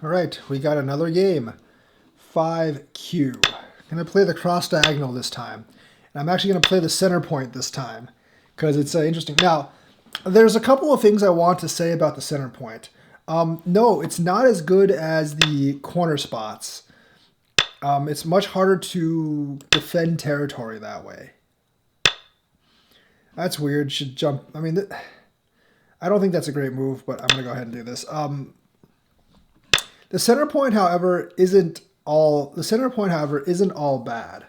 All right, we got another game. 5Q. I'm going to play the cross diagonal this time. And I'm actually going to play the center point this time because it's interesting. Now, there's a couple of things I want to say about the center point. No, it's not as good as the corner spots. It's much harder to defend territory that way. That's weird. Should jump. I mean, I don't think that's a great move, but I'm going to go ahead and do this. The center point, however, isn't all bad.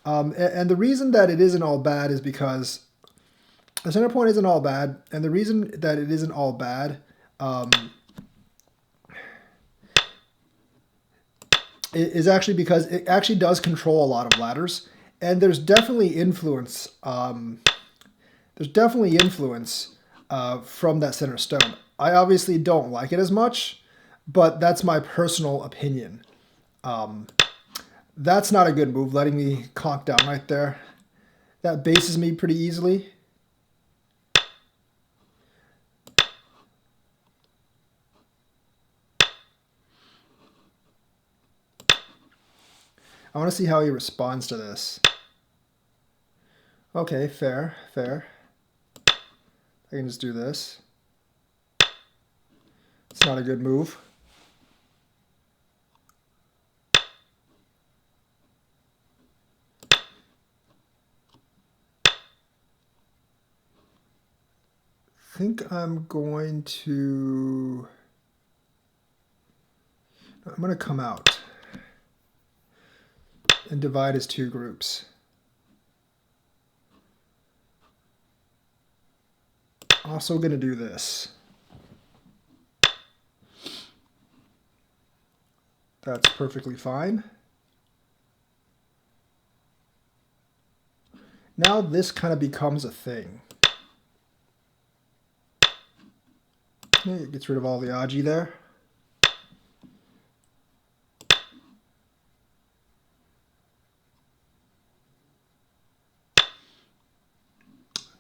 And the reason that it isn't all bad is because the center point isn't all bad, and the reason that it isn't all bad is actually because it actually does control a lot of ladders, and there's definitely influence. There's definitely influence from that center stone. I obviously don't like it as much, but that's my personal opinion. That's not a good move, letting me conk down right there. That bases me pretty easily. I want to see how he responds to this. Okay, fair, fair. I can just do this. It's not a good move. I think I'm going to come out and divide his two groups. Also going to do this. That's perfectly fine. Now this kind of becomes a thing. It gets rid of all the Aji there.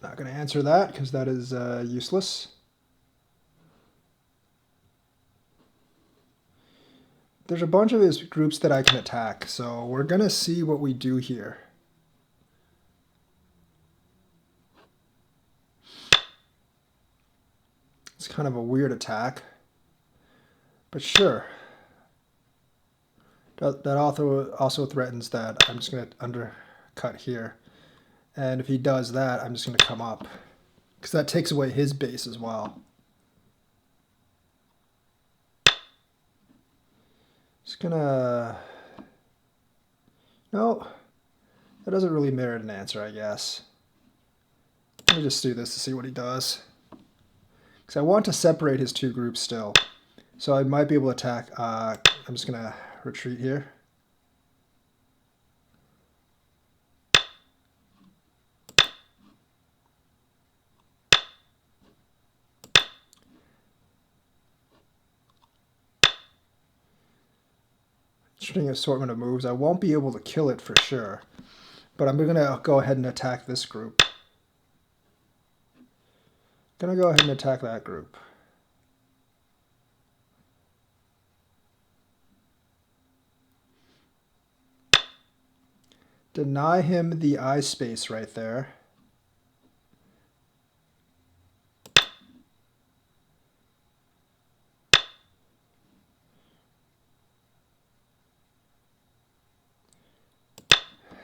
Not going to answer that because that is useless. There's a bunch of his groups that I can attack, so we're going to see what we do here. It's kind of a weird attack, but sure. That also threatens that I'm just going to undercut here. And if he does that, I'm just going to come up, because that takes away his base as well. Just gonna... No, that doesn't really merit an answer, I guess. Let me just do this to see what he does. Because I want to separate his two groups still. So I might be able to attack. I'm just going to retreat here. Interesting assortment of moves. I won't be able to kill it for sure. But I'm going to go ahead and attack this group. Going to go ahead and attack that group. Deny him the eye space right there.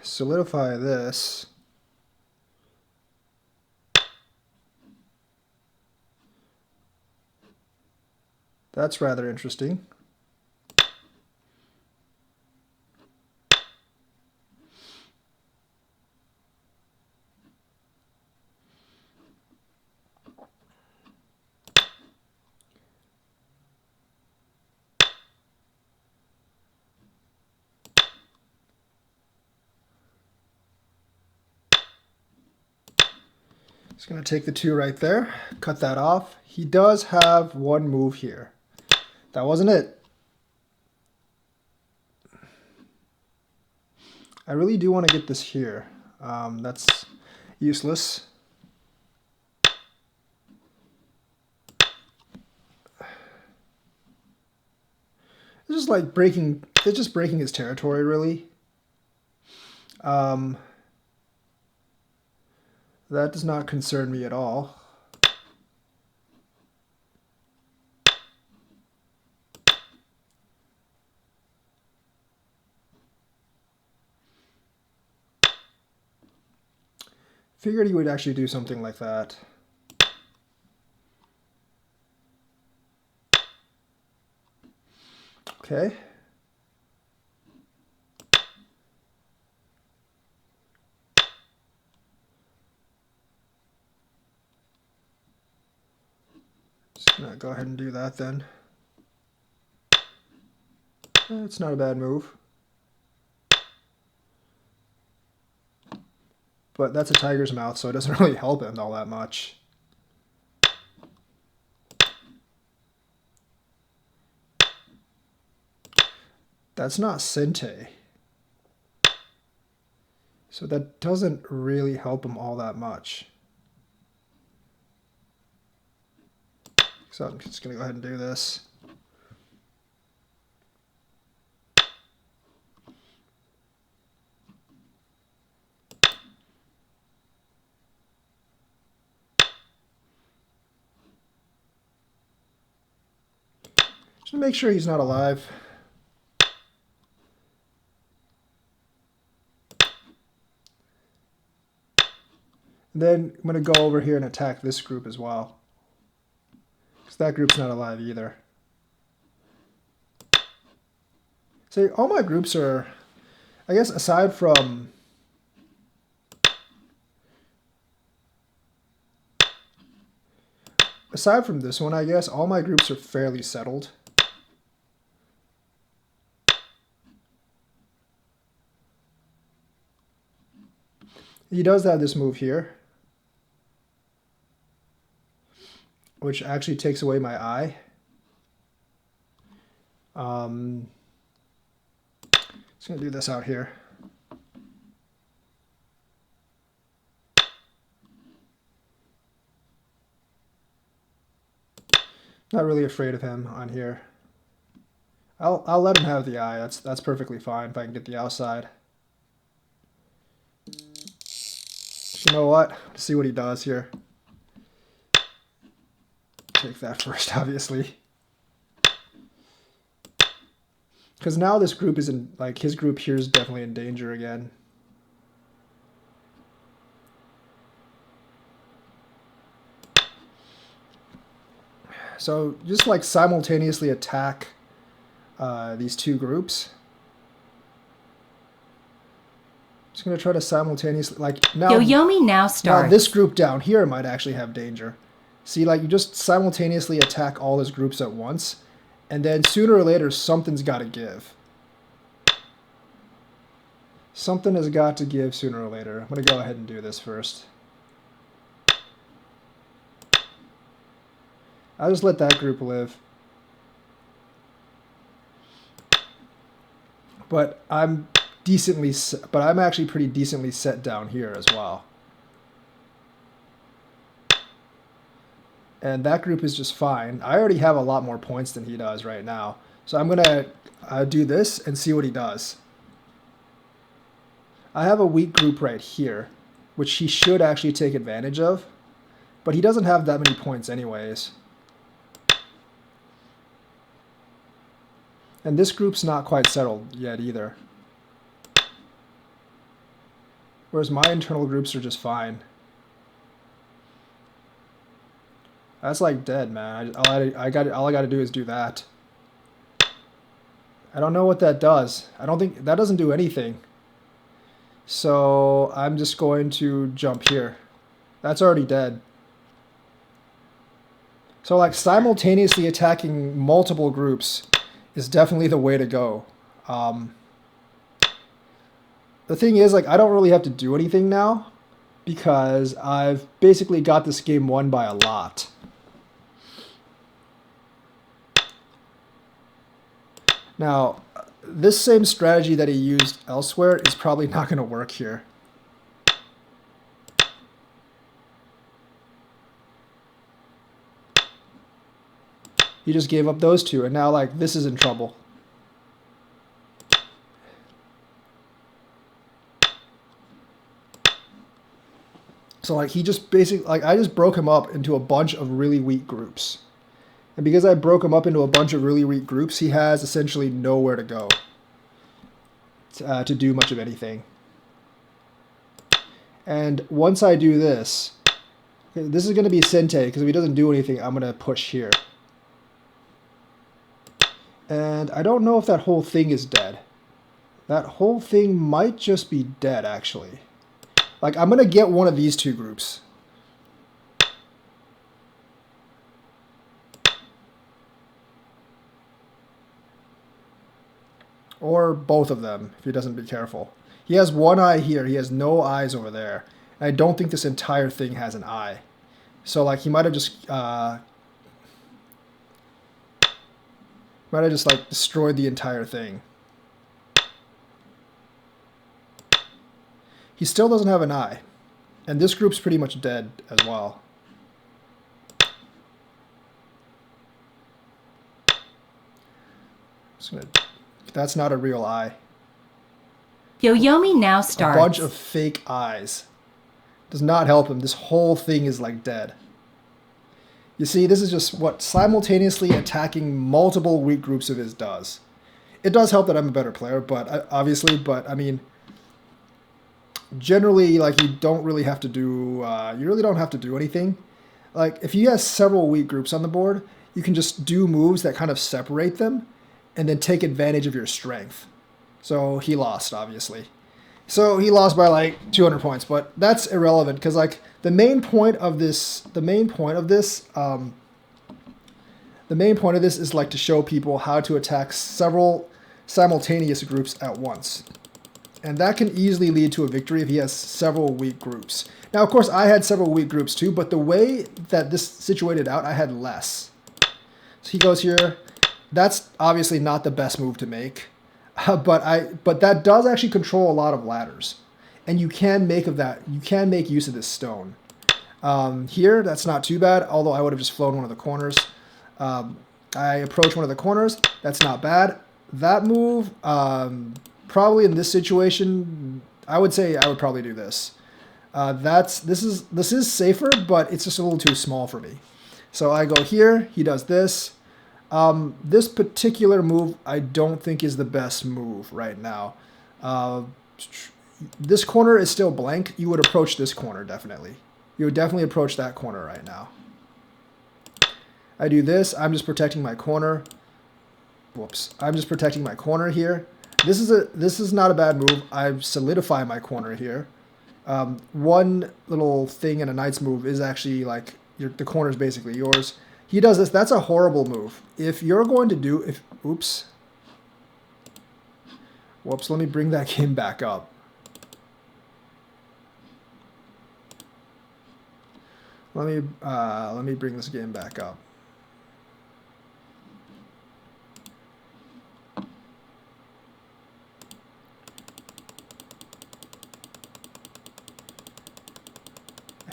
Solidify this. That's rather interesting. Just going to take the two right there, cut that off. He does have one move here. That wasn't it. I really do want to get this here. That's useless. It's just like breaking. It's just breaking his territory, really. That does not concern me at all. Figured he would actually do something like that. Okay. Just gonna go ahead and do that then. It's not a bad move. But that's a tiger's mouth, so it doesn't really help him all that much. That's not Sente. So that doesn't really help him all that much. So I'm just going to go ahead and do this. Just to make sure he's not alive. And then I'm going to go over here and attack this group as well. Because that group's not alive either. So all my groups are, I guess aside from this one, I guess all my groups are fairly settled. He does have this move here, which actually takes away my eye. Just going to do this out here. Not really afraid of him on here. I'll let him have the eye. That's perfectly fine if I can get the outside. You know what? Let's see what he does here. Take that first, obviously. Because now this group is in, like, his group here is definitely in danger again. So just like simultaneously attack these two groups. Just going to try to simultaneously, like, now Yo-Yomi now starts. Now this group down here might actually have danger. See, like, you just simultaneously attack all his groups at once, and then sooner or later something's got to give. Something has got to give sooner or later. I'm going to go ahead and do this first. I'll just let that group live. But I'm actually pretty decently set down here as well. And that group is just fine. I already have a lot more points than he does right now. So I'm going to do this and see what he does. I have a weak group right here, which he should actually take advantage of. But he doesn't have that many points anyways. And this group's not quite settled yet either. Whereas my internal groups are just fine. That's like dead, man. All I got to do is do that. I don't know what that does. I don't think that doesn't do anything. So I'm just going to jump here. That's already dead. So like simultaneously attacking multiple groups is definitely the way to go. The thing is, like, I don't really have to do anything now because I've basically got this game won by a lot. Now, this same strategy that he used elsewhere is probably not going to work here. He just gave up those two, and now, like, this is in trouble. So like he just basically, like I just broke him up into a bunch of really weak groups. And because I broke him up into a bunch of really weak groups, he has essentially nowhere to go to do much of anything. And once I do this, this is going to be Sente, because if he doesn't do anything, I'm going to push here. And I don't know if that whole thing is dead. That whole thing might just be dead, actually. Like, I'm going to get one of these two groups. Or both of them, if he doesn't be careful. He has one eye here. He has no eyes over there. And I don't think this entire thing has an eye. So, like, he might have just... like, destroyed the entire thing. He still doesn't have an eye. And this group's pretty much dead as well. That's not a real eye. Yoyomi now starts. A bunch of fake eyes. Does not help him. This whole thing is like dead. You see, this is just what simultaneously attacking multiple weak groups of his does. It does help that I'm a better player, but obviously, but I mean, generally, like, you don't really have to do, you really don't have to do anything. Like, if he has several weak groups on the board, you can just do moves that kind of separate them and then take advantage of your strength. So he lost, obviously. So he lost by like 200 points, but that's irrelevant because like the main point of this is like to show people how to attack several simultaneous groups at once. And that can easily lead to a victory if he has several weak groups. Now, of course, I had several weak groups too, but the way that this situated out, I had less. So he goes here. That's obviously not the best move to make. But that does actually control a lot of ladders, and you can make use of this stone. Here, that's not too bad. Although I would have just flown one of the corners. I approach one of the corners. That's not bad. That move, probably in this situation, I would say I would probably do this. This is safer, but it's just a little too small for me. So I go here. He does this. This particular move I don't think is the best move right now. This corner is still blank. You would approach this corner, definitely. You would definitely approach that corner right now. I do this. I'm just protecting my corner. Whoops. I'm just protecting my corner here. This is not a bad move. I solidify my corner here. One little thing in a knight's move is actually like the corner is basically yours. He does this. That's a horrible move. If you're going to do... Oops. Whoops, let me bring that game back up. Let me bring this game back up. I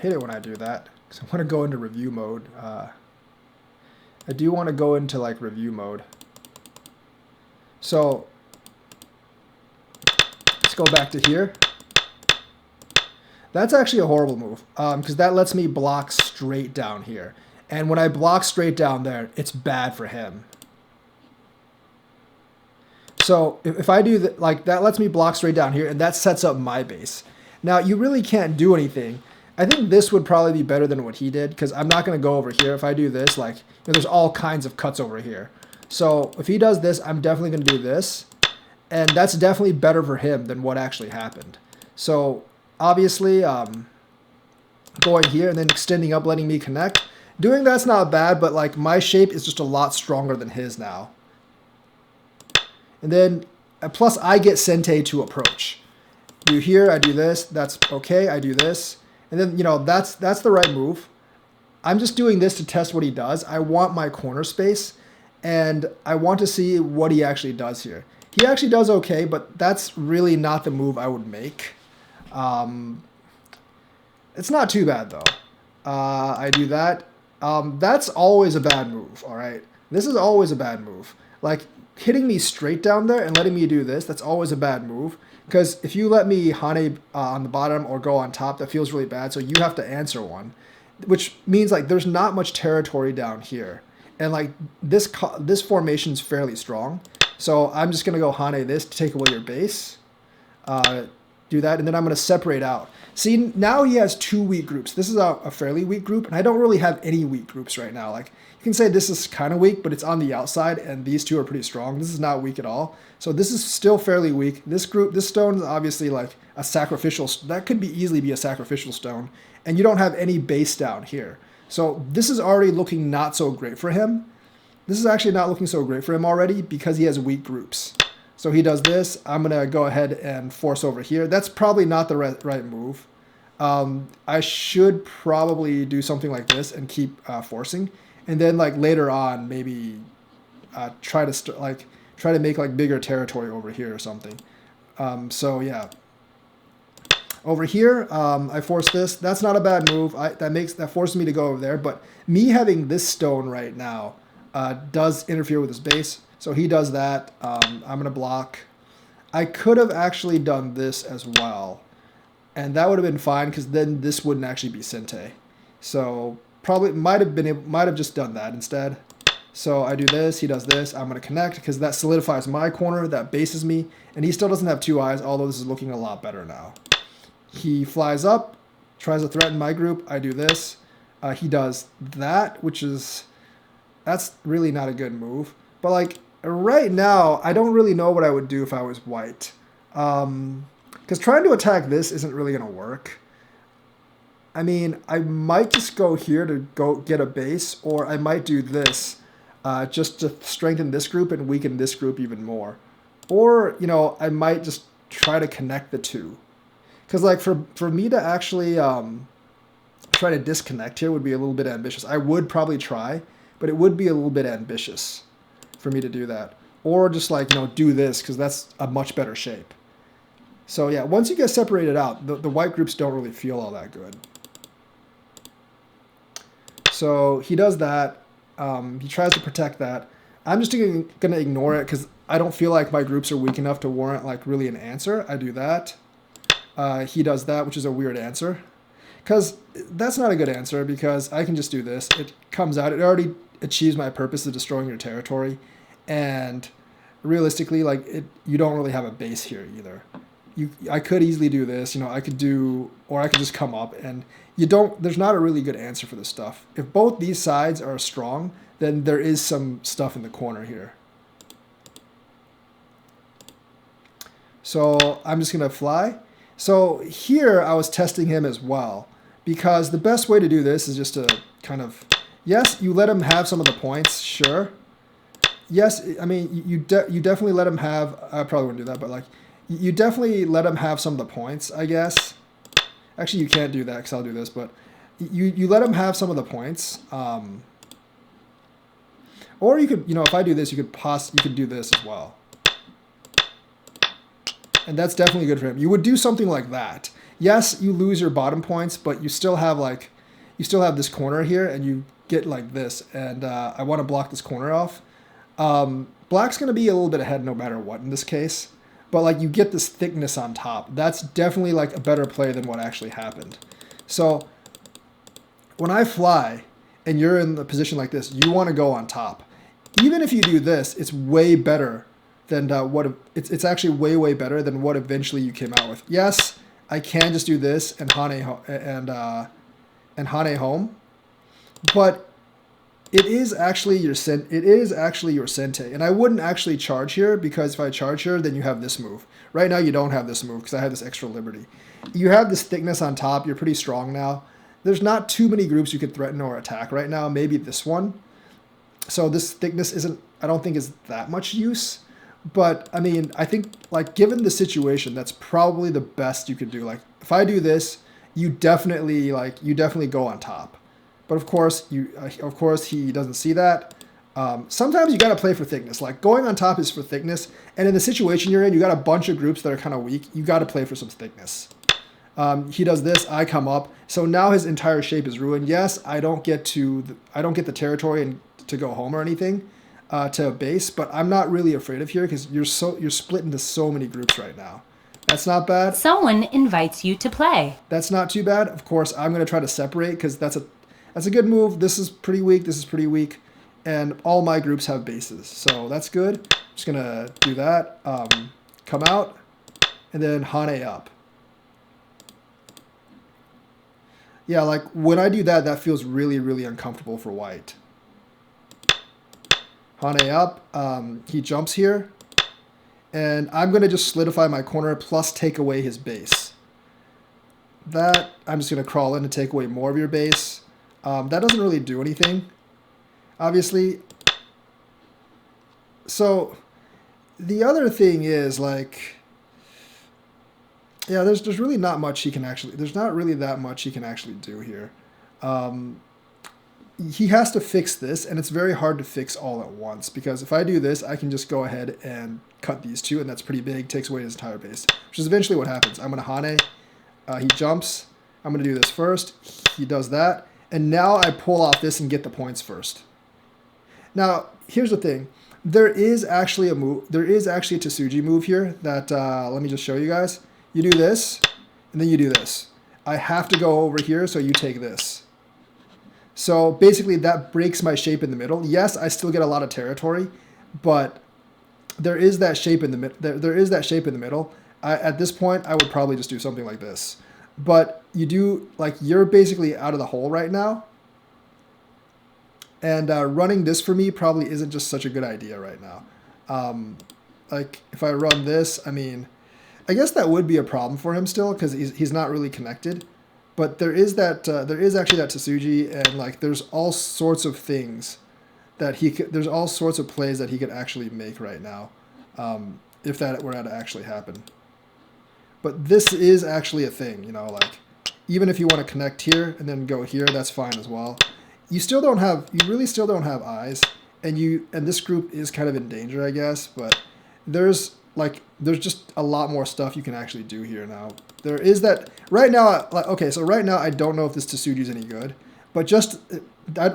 hate it when I do that, because I want to go into review mode. I do want to go into like review mode. So let's go back to here. That's actually a horrible move because that lets me block straight down here. And when I block straight down there, it's bad for him. So if I do that, like that lets me block straight down here and that sets up my base. Now you really can't do anything. I think this would probably be better than what he did because I'm not going to go over here. If I do this, like, there's all kinds of cuts over here. So if he does this, I'm definitely going to do this. And that's definitely better for him than what actually happened. So obviously, going here and then extending up, letting me connect. Doing that's not bad, but like my shape is just a lot stronger than his now. And then, plus I get Sente to approach. Do here, I do this, that's okay, I do this. And then, you know, that's the right move. I'm just doing this to test what he does. I want my corner space, and I want to see what he actually does here. He actually does okay, but that's really not the move I would make. It's not too bad, though. I do that. That's always a bad move, all right? This is always a bad move. Like, hitting me straight down there and letting me do this, that's always a bad move. Because if you let me Hane on the bottom or go on top, that feels really bad. So you have to answer one, which means like there's not much territory down here, and like this formation is fairly strong. So I'm just gonna go Hane this to take away your base. Do that, and then I'm gonna separate out. See, now he has 2 weak groups. This is a fairly weak group, and I don't really have any weak groups right now. Like, you can say this is kind of weak, but it's on the outside, and these 2 are pretty strong. This is not weak at all. So this is still fairly weak. This stone is obviously like a sacrificial, that could easily be a sacrificial stone, and you don't have any base down here. So this is already looking not so great for him. This is actually not looking so great for him already because he has weak groups. So he does this. I'm going to go ahead and force over here. That's probably not the right move. I should probably do something like this and keep forcing. And then like later on, maybe try to make like bigger territory over here or something. So yeah. Over here, I force this. That's not a bad move. That forces me to go over there. But me having this stone right now does interfere with his base. So he does that. I'm going to block. I could have actually done this as well. And that would have been fine because then this wouldn't actually be Sente. So probably might have just done that instead. So I do this, he does this. I'm going to connect because that solidifies my corner. That bases me. And he still doesn't have 2 eyes, although this is looking a lot better now. He flies up, tries to threaten my group. I do this. He does that, that's really not a good move. But like, right now, I don't really know what I would do if I was white. Because trying to attack this isn't really going to work. I mean, I might just go here to go get a base, or I might do this just to strengthen this group and weaken this group even more. Or, you know, I might just try to connect the 2. Because like for me to actually try to disconnect here would be a little bit ambitious. I would probably try, but it would be a little bit ambitious for me to do that. Or just like, you know, do this because that's a much better shape. So yeah, once you get separated out, the white groups don't really feel all that good. So he does that. He tries to protect that. I'm just going to ignore it because I don't feel like my groups are weak enough to warrant like really an answer. I do that. He does that, which is a weird answer. Because that's not a good answer because I can just do this. It comes out. It already achieves my purpose of destroying your territory. And realistically, like you don't really have a base here either. I could easily do this, you know, or I could just come up, and there's not a really good answer for this stuff. If both these sides are strong, then there is some stuff in the corner here. So I'm just going to fly. So here I was testing him as well, because the best way to do this is just to kind of, yes, you let him have some of the points, sure. Yes, I mean, you definitely let him have, I probably wouldn't do that, but like, you definitely let him have some of the points, I guess. Actually, you can't do that because I'll do this, but you let him have some of the points. Or you could, you know, if I do this, you could do this as well. And that's definitely good for him. You would do something like that. Yes, you lose your bottom points, but you still have this corner here, and you get like this. And I want to block this corner off. Black's going to be a little bit ahead no matter what in this case. But like you get this thickness on top. That's definitely like a better play than what actually happened. So when I fly and you're in a position like this, you want to go on top. Even if you do this, it's way better than it's actually way better than what eventually you came out with. Yes, I can just do this and Hane home, but it is actually your Sente, and I wouldn't actually charge here because if I charge here, then you have this move. Right now, you don't have this move because I have this extra liberty. You have this thickness on top. You're pretty strong now. There's not too many groups you could threaten or attack right now. Maybe this one. So this thickness I don't think is that much use. But I mean, I think like given the situation, that's probably the best you could do. Like if I do this, you definitely go on top. But of course, he doesn't see that. Sometimes you got to play for thickness. Like going on top is for thickness. And in the situation you're in, you got a bunch of groups that are kind of weak. You got to play for some thickness. He does this. I come up. So now his entire shape is ruined. Yes, I don't get the territory and to go home or anything to a base. But I'm not really afraid of here because you're split into so many groups right now. That's not bad. Someone invites you to play. That's not too bad. Of course, I'm going to try to separate because that's a good move. This is pretty weak. This is pretty weak. And all my groups have bases. So that's good. I'm just going to do that. Come out. And then Hane up. Yeah, like when I do that, that feels really, really uncomfortable for white. Hane up. He jumps here. And I'm going to just solidify my corner plus take away his base. That, I'm just going to crawl in and take away more of your base. That doesn't really do anything, obviously. So the other thing is like, yeah, there's really not much he can actually, there's not really that much he can actually do here. He has to fix this, and it's very hard to fix all at once, because if I do this, I can just go ahead and cut these two, and that's pretty big, takes away his entire base, which is eventually what happens. I'm going to Hane, he jumps, I'm going to do this first, he does that, and now I pull off this and get the points first. Now, here's the thing. There is actually a move, there is actually a Tsuji move here that, let me just show you guys. You do this, and then you do this. I have to go over here, so you take this. So basically that breaks my shape in the middle. Yes, I still get a lot of territory, but there is that shape in the there is that shape in the middle. At this point, I would probably just do something like this. But you do, like, you're basically out of the hole right now. And running this for me probably isn't just such a good idea right now. Like, if I run this, I mean, I guess that would be a problem for him still, because he's not really connected. But there is that there is actually that Tsuji, and like there's all sorts of things that he could, there's all sorts of plays that he could actually make right now, if that were to actually happen. But this is actually a thing, you know, like even if you want to connect here and then go here, that's fine as well. You really still don't have eyes, and this group is kind of in danger, I guess, but there's just a lot more stuff you can actually do here now. There is that right now. Okay, so right now I don't know if this Tsuji is any good, but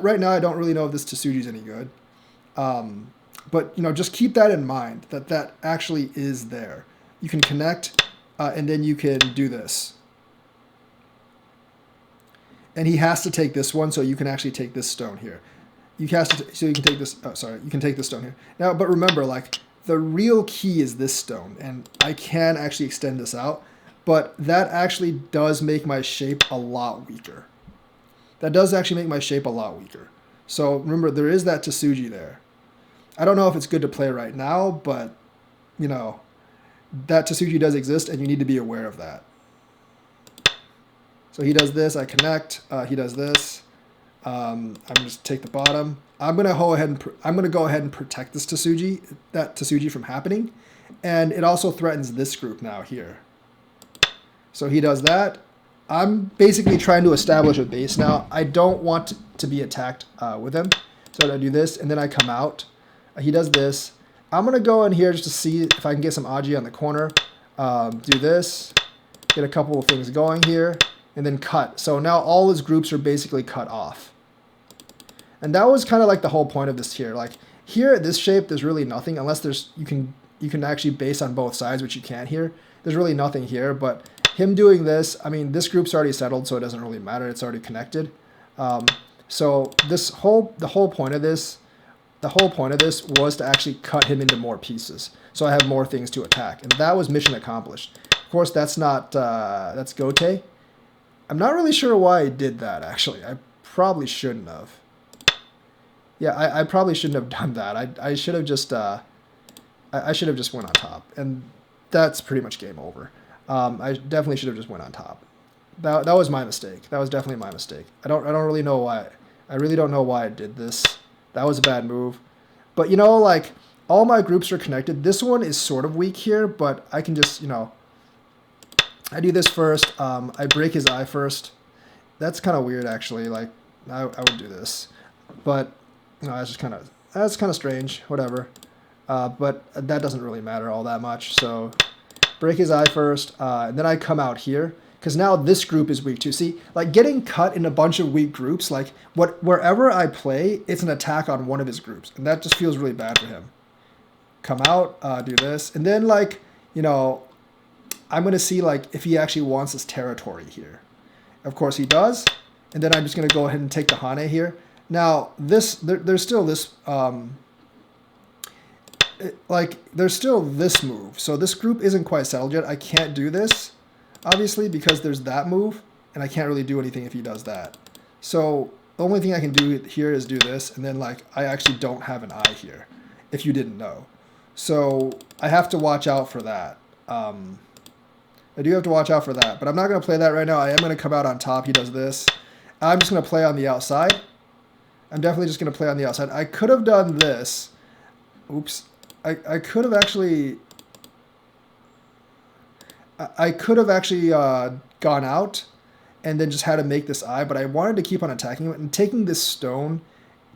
right now I don't really know if this Tsuji is any good. But you know, just keep that in mind, that actually is there. You can connect, and then you can do this. And he has to take this one, so you can actually take this stone here. So you can take this. Oh, sorry, you can take this stone here now. But remember, like, the real key is this stone, and I can actually extend this out, but that actually does make my shape a lot weaker. That does actually make my shape a lot weaker. So remember, there is that Tsuji there. I don't know if it's good to play right now, but, you know, that Tsuji does exist, and you need to be aware of that. So he does this, I connect, he does this. I'm just take the bottom. I'm gonna go ahead and protect this that Tsuji from happening, and it also threatens this group now here. So he does that. I'm basically trying to establish a base now. I don't want to be attacked with him, so I do this, and then I come out. He does this. I'm gonna go in here just to see if I can get some Aji on the corner. Do this, get a couple of things going here, and then cut. So now all his groups are basically cut off. And that was kind of like the whole point of this here. Like here at this shape, there's really nothing unless you can actually base on both sides, which you can't here. There's really nothing here, but him doing this, I mean, this group's already settled, so it doesn't really matter. It's already connected. So the whole point of this was to actually cut him into more pieces, so I have more things to attack, and that was mission accomplished. Of course, that's Gote. I'm not really sure why I did that. Actually, I probably shouldn't have. Yeah, I probably shouldn't have done that. I should have just I should have just went on top, and that's pretty much game over. I definitely should have just went on top. That was my mistake. That was definitely my mistake. I don't really know why. I really don't know why I did this. That was a bad move. But you know, like, all my groups are connected. This one is sort of weak here, but I can just, you know, I do this first. I break his eye first. That's kind of weird, actually. Like, I would do this, but you know, that's kind of strange. Whatever. But that doesn't really matter all that much. So break his eye first, and then I come out here, because now this group is weak too. See, like, getting cut in a bunch of weak groups, like wherever I play, it's an attack on one of his groups, and that just feels really bad for him. Come out, do this, and then, like, you know, I'm going to see like if he actually wants this territory here. Of course he does. And then I'm just going to go ahead and take the Hane here. Now, there's still this, there's still this move. So this group isn't quite settled yet. I can't do this, obviously, because there's that move. And I can't really do anything if he does that. So the only thing I can do here is do this. And then, like, I actually don't have an eye here, if you didn't know. So I have to watch out for that. I do have to watch out for that. But I'm not going to play that right now. I am going to come out on top. He does this. I'm just going to play on the outside. I'm definitely just going to play on the outside. I could have done this. Oops. I could have actually... I could have actually gone out and then just had to make this eye, but I wanted to keep on attacking it. And taking this stone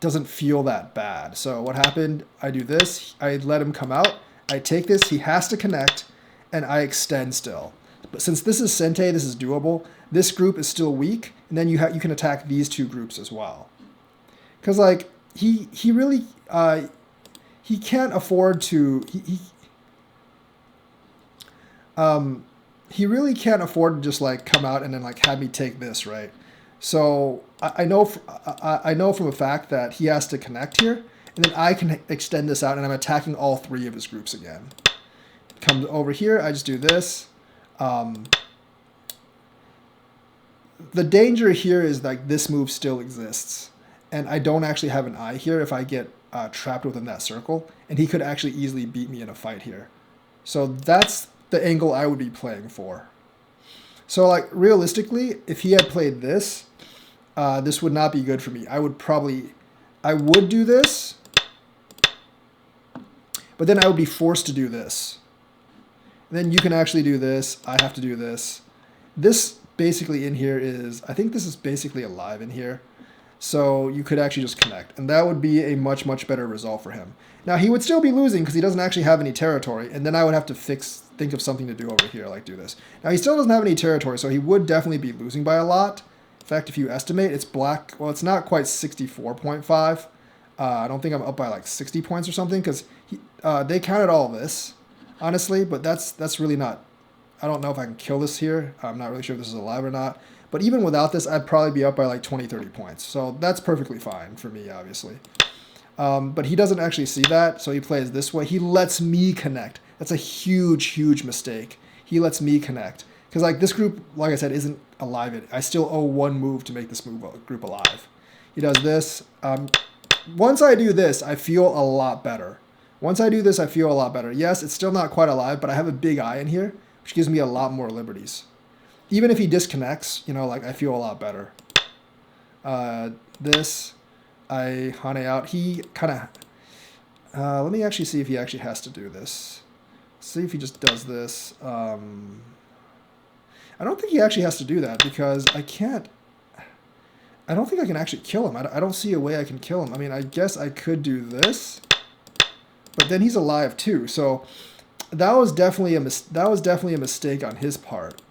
doesn't feel that bad. So what happened, I do this. I let him come out. I take this. He has to connect, and I extend still. But since this is Sente, this is doable. This group is still weak, and then you can attack these two groups as well. Because like he really he can't afford to he really can't afford to just like come out and then like have me take this, right? So I know from a fact that he has to connect here, and then I can extend this out, and I'm attacking all three of his groups again. Come over here, I just do this. The danger here is like this move still exists, and I don't actually have an eye here if I get trapped within that circle, and he could actually easily beat me in a fight here. So that's the angle I would be playing for. So like realistically, if he had played this, this would not be good for me. I would do this, but then I would be forced to do this. And then you can actually do this. I have to do this. This basically in here is, I think this is basically alive in here. So you could actually just connect, and that would be a much, much better result for him. Now he would still be losing because he doesn't actually have any territory, and then I would have to think of something to do over here, like do this. Now he still doesn't have any territory, so he would definitely be losing by a lot. In fact, if you estimate, it's black. Well, it's not quite 64.5. I don't think I'm up by like 60 points or something, because they counted all this, honestly, but that's really not... I don't know if I can kill this here. I'm not really sure if this is alive or not. But even without this, I'd probably be up by like 20, 30 points. So that's perfectly fine for me, obviously. But he doesn't actually see that, so he plays this way. He lets me connect. That's a huge, huge mistake. He lets me connect. Because like this group, like I said, isn't alive yet. I still owe one move to make this group alive. He does this. Once I do this, I feel a lot better. Once I do this, I feel a lot better. Yes, it's still not quite alive, but I have a big eye in here, which gives me a lot more liberties. Even if he disconnects, you know, like I feel a lot better. This, I Hane out. He kind of... let me actually see if he actually has to do this. See if he just does this. I don't think he actually has to do that, because I can't... I don't think I can actually kill him. I don't see a way I can kill him. I mean, I guess I could do this, but then he's alive too. So that was definitely a mistake on his part.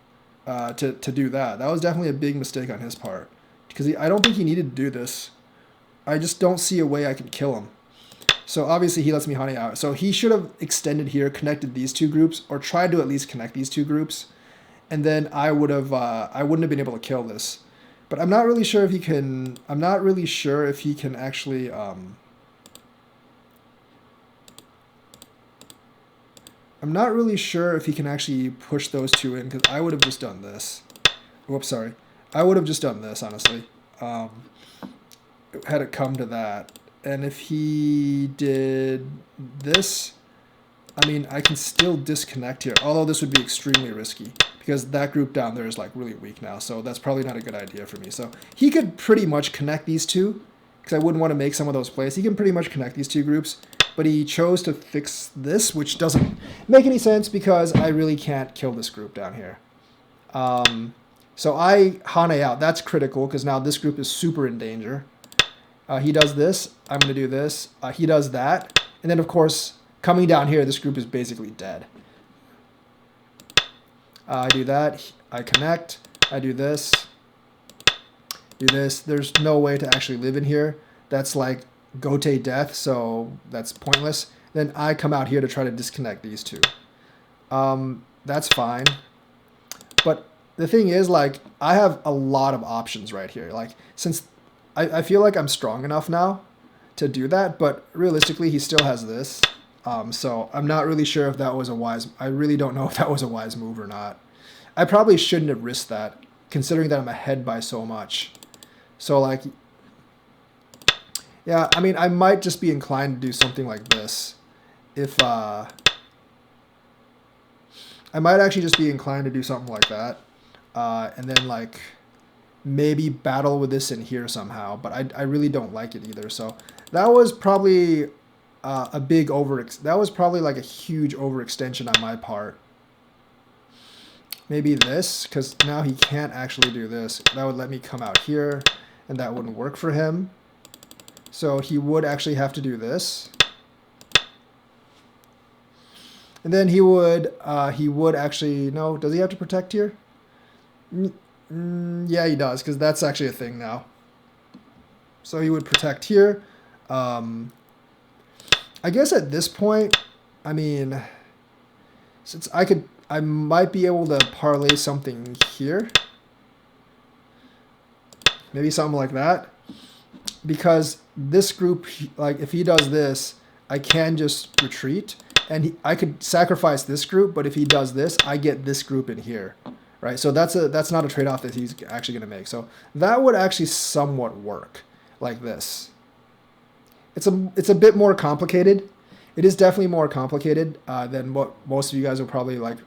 To do that. That was definitely a big mistake on his part, because I don't think he needed to do this. I just don't see a way I can kill him. So obviously he lets me Hane out. So he should have extended here, connected these two groups, or tried to at least connect these two groups, and then I wouldn't have been able to kill this. But I'm not really sure if he can. I'm not really sure if he can actually. I'm not really sure if he can actually push those two in, because I would have just done this. Whoops, sorry. I would have just done this, honestly. Had it come to that. And if he did this, I mean, I can still disconnect here, although this would be extremely risky, because that group down there is like really weak now, so that's probably not a good idea for me. So he could pretty much connect these two, because I wouldn't want to make some of those plays. He can pretty much connect these two groups, but he chose to fix this, which doesn't make any sense, because I really can't kill this group down here. So I Hane out. That's critical, because now this group is super in danger. He does this. I'm going to do this. He does that. And then, of course, coming down here, this group is basically dead. I do that. I connect. I do this. Do this. There's no way to actually live in here. That's like Gote death, so that's pointless. Then I come out here to try to disconnect these two. That's fine. But the thing is, like, I have a lot of options right here. Like, since I feel like I'm strong enough now to do that, but realistically, he still has this. So I'm not really sure if that was a wise. I really don't know if that was a wise move or not. I probably shouldn't have risked that, considering that I'm ahead by so much. So like, yeah, I mean, I might just be inclined to do something like this. If I might actually just be inclined to do something like that, and then like maybe battle with this in here somehow. But I really don't like it either. So that was probably a big that was probably like a huge overextension on my part. Maybe this, because now he can't actually do this. That would let me come out here, and that wouldn't work for him. So he would actually have to do this. And then he would actually, no, does he have to protect here? Yeah, he does, because that's actually a thing now. So he would protect here. I guess at this point, I mean, since I might be able to parlay something here. Maybe something like that. Because this group, like if he does this, I can just retreat. And I could sacrifice this group, but if he does this, I get this group in here. Right? So that's not a trade-off that he's actually going to make. So that would actually somewhat work like this. It's a bit more complicated. It is definitely more complicated than what most of you guys will probably like.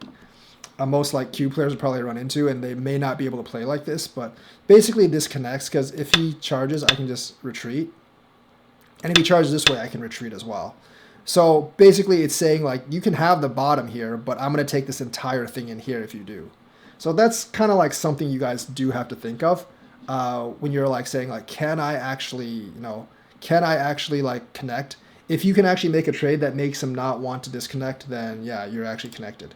Most like cube players will probably run into, and they may not be able to play like this. But basically, this connects because if he charges, I can just retreat, and if he charges this way, I can retreat as well. So basically, it's saying like you can have the bottom here, but I'm going to take this entire thing in here if you do. So that's kind of like something you guys do have to think of when you're like saying like, can I actually like connect? If you can actually make a trade that makes him not want to disconnect, then yeah, you're actually connected.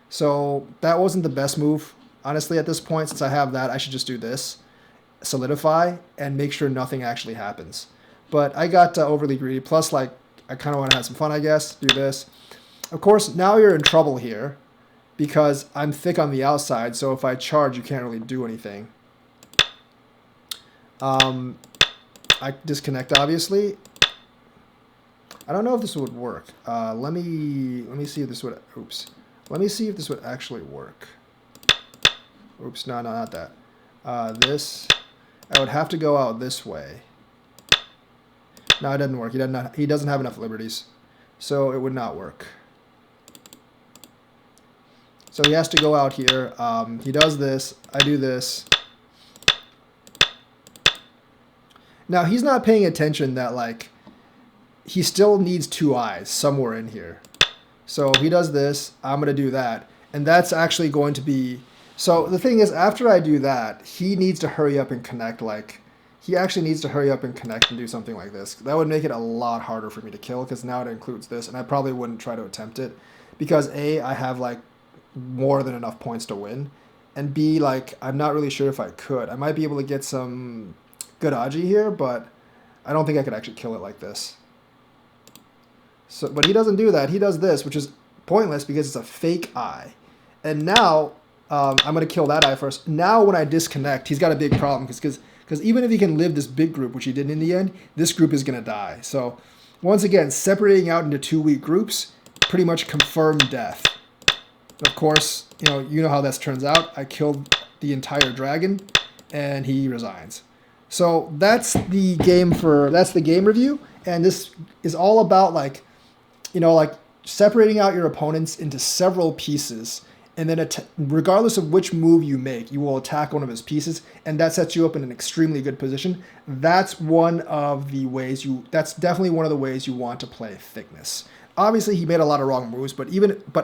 So that wasn't the best move, honestly, at this point. Since I have that, I should just do this, solidify, and make sure nothing actually happens. But I got overly greedy. Plus, like, I kind of want to have some fun, I guess. Do this. Of course, now you're in trouble here because I'm thick on the outside. So if I charge, you can't really do anything. I disconnect, obviously. I don't know if this would work. Let me see if this would. Oops. Let me see if this would actually work. Oops, no, not that. This, I would have to go out this way. No, it doesn't work. He doesn't have enough liberties, so it would not work. So he has to go out here. He does this. I do this. Now he's not paying attention that like he still needs two eyes somewhere in here. So if he does this, I'm going to do that. And that's actually going to be... So the thing is, after I do that, he needs to hurry up and connect. Like, he actually needs to hurry up and connect and do something like this. That would make it a lot harder for me to kill, because now it includes this. And I probably wouldn't try to attempt it. Because A, I have, like, more than enough points to win. And B, like, I'm not really sure if I could. I might be able to get some good Aji here, but I don't think I could actually kill it like this. So, but he doesn't do that. He does this, which is pointless because it's a fake eye. And now I'm going to kill that eye first. Now when I disconnect, he's got a big problem because even if he can live this big group, which he did in the end, this group is going to die. So once again, separating out into 2 weak groups, pretty much confirmed death. Of course, you know how this turns out. I killed the entire dragon, and he resigns. So that's the game review, and this is all about like separating out your opponents into several pieces, and then regardless of which move you make, you will attack one of his pieces, and that sets you up in an extremely good position. That's definitely one of the ways you want to play thickness. Obviously, he made a lot of wrong moves, but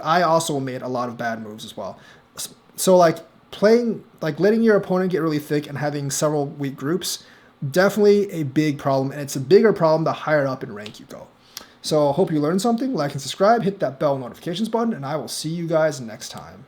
I also made a lot of bad moves as well. So like letting your opponent get really thick and having several weak groups, definitely a big problem, and it's a bigger problem the higher up in rank you go. So hope you learned something. Like and subscribe, hit that bell notifications button, and I will see you guys next time.